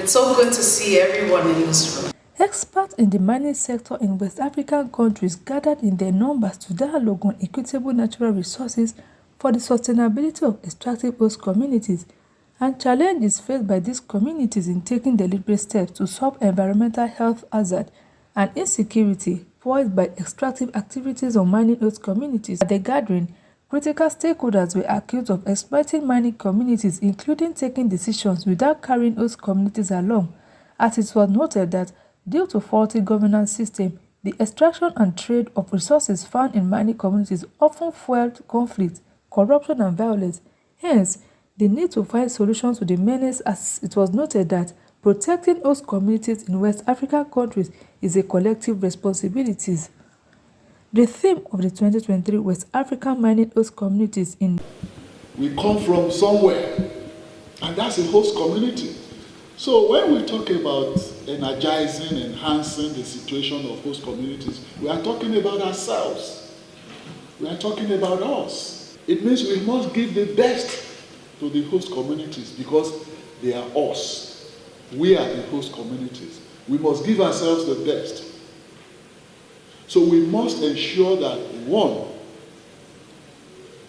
It's so good to see everyone in this room. Experts in the mining sector in West African countries gathered in their numbers to dialogue on equitable natural resources for the sustainability of extractive host communities and challenges faced by these communities in taking deliberate steps to solve environmental health hazard and insecurity posed by extractive activities on mining host communities. At the gathering, critical stakeholders were accused of exploiting mining communities, including taking decisions without carrying host communities along, as it was noted that due to faulty governance system, the extraction and trade of resources found in mining communities often fueled conflict, corruption and violence. Hence, the need to find solutions to the menace, as it was noted that protecting host communities in West African countries is a collective responsibility. The theme of the 2023 West African Mining Host Communities in we come from somewhere, and that's a host community. So when we talk about energizing, enhancing the situation of host communities, we are talking about ourselves. We are talking about us. It means we must give the best to the host communities because they are us. We are the host communities. We must give ourselves the best. So we must ensure that, one,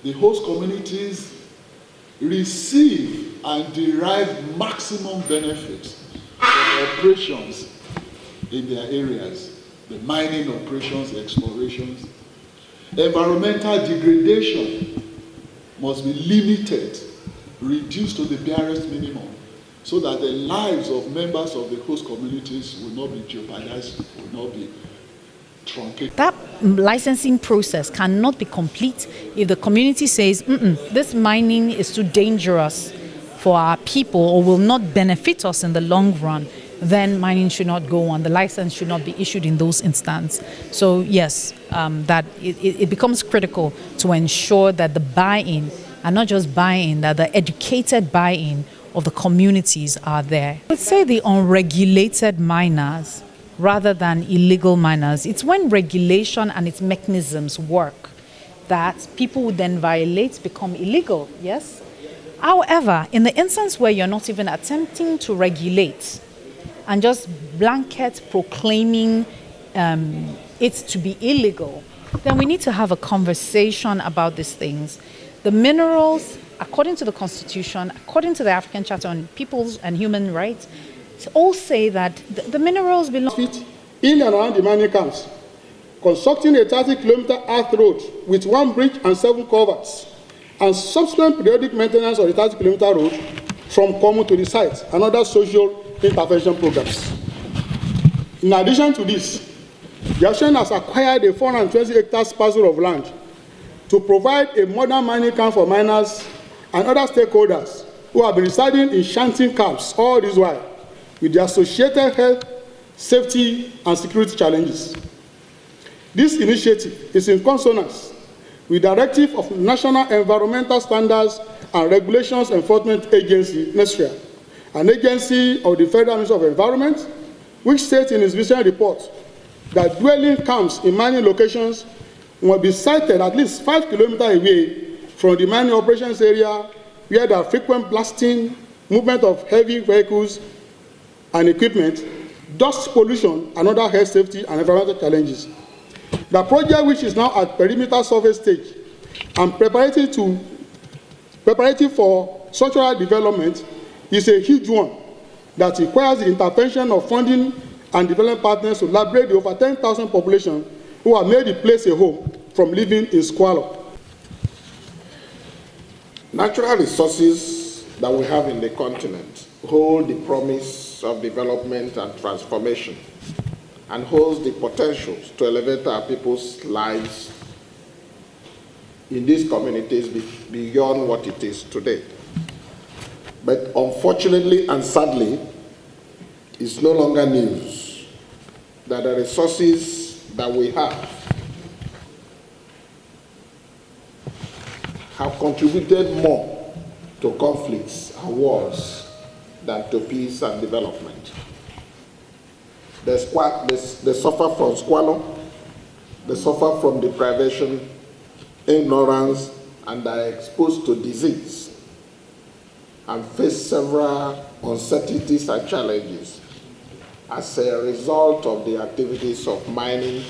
the host communities receive and derive maximum benefits from operations in their areas, the mining operations, explorations. Environmental degradation must be limited, reduced to the barest minimum, so that the lives of members of the host communities will not be jeopardized, will not be truncated. That licensing process cannot be complete if the community says, this mining is too dangerous for our people or will not benefit us in the long run. Then mining should not go on. The license should not be issued in those instances. So yes, that it becomes critical to ensure that the buy-in, and not just buy-in, that the educated buy-in of the communities are there. I would say the unregulated miners rather than illegal miners. It's when regulation and its mechanisms work that people would then violate, become illegal, yes? However, in the instance where you're not even attempting to regulate and just blanket proclaiming it to be illegal, then we need to have a conversation about these things. The minerals, according to the Constitution, according to the African Charter on People's and Human Rights, all say that the minerals belong in and around the mining camps, constructing a 30-kilometer earth road with 1 bridge and 7 culverts, and subsequent periodic maintenance of the 30-kilometer road from common to the site, and other social intervention programs. In addition to this, the Association has acquired a 420 hectares parcel of land to provide a modern mining camp for miners and other stakeholders who have been residing in shanty camps all this while, with the associated health, safety, and security challenges. This initiative is in consonance with the Directive of National Environmental Standards and Regulations Enforcement Agency, NESRIA, an agency of the Federal Ministry of Environment, which states in its recent report that dwelling camps in mining locations will be sited at least 5 kilometers away from the mining operations area where there are frequent blasting, movement of heavy vehicles and equipment, dust pollution, and other health safety and environmental challenges. The project, which is now at perimeter survey stage and preparative for structural development, is a huge one that requires the intervention of funding and development partners to liberate the over 10,000 population who have made the place a home from living in squalor. Natural resources that we have in the continent hold the promise of development and transformation and holds the potential to elevate our people's lives in these communities beyond what it is today. But unfortunately and sadly, it's no longer news that the resources that we have contributed more to conflicts and wars than to peace and development. They suffer from squalor, they suffer from deprivation, ignorance, and are exposed to disease. and face several uncertainties and challenges as a result of the activities of mining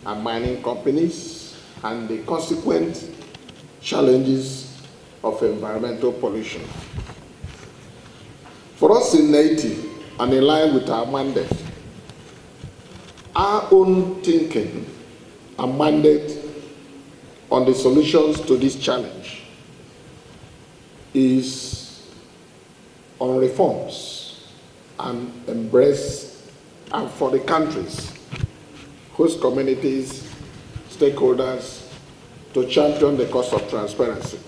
and mining companies and the consequent challenges of environmental pollution. For us in Haiti, and in line with our mandate, our own thinking and mandate on the solutions to this challenge is on reforms and embrace, and for the countries, host communities, stakeholders, to champion the cause of transparency.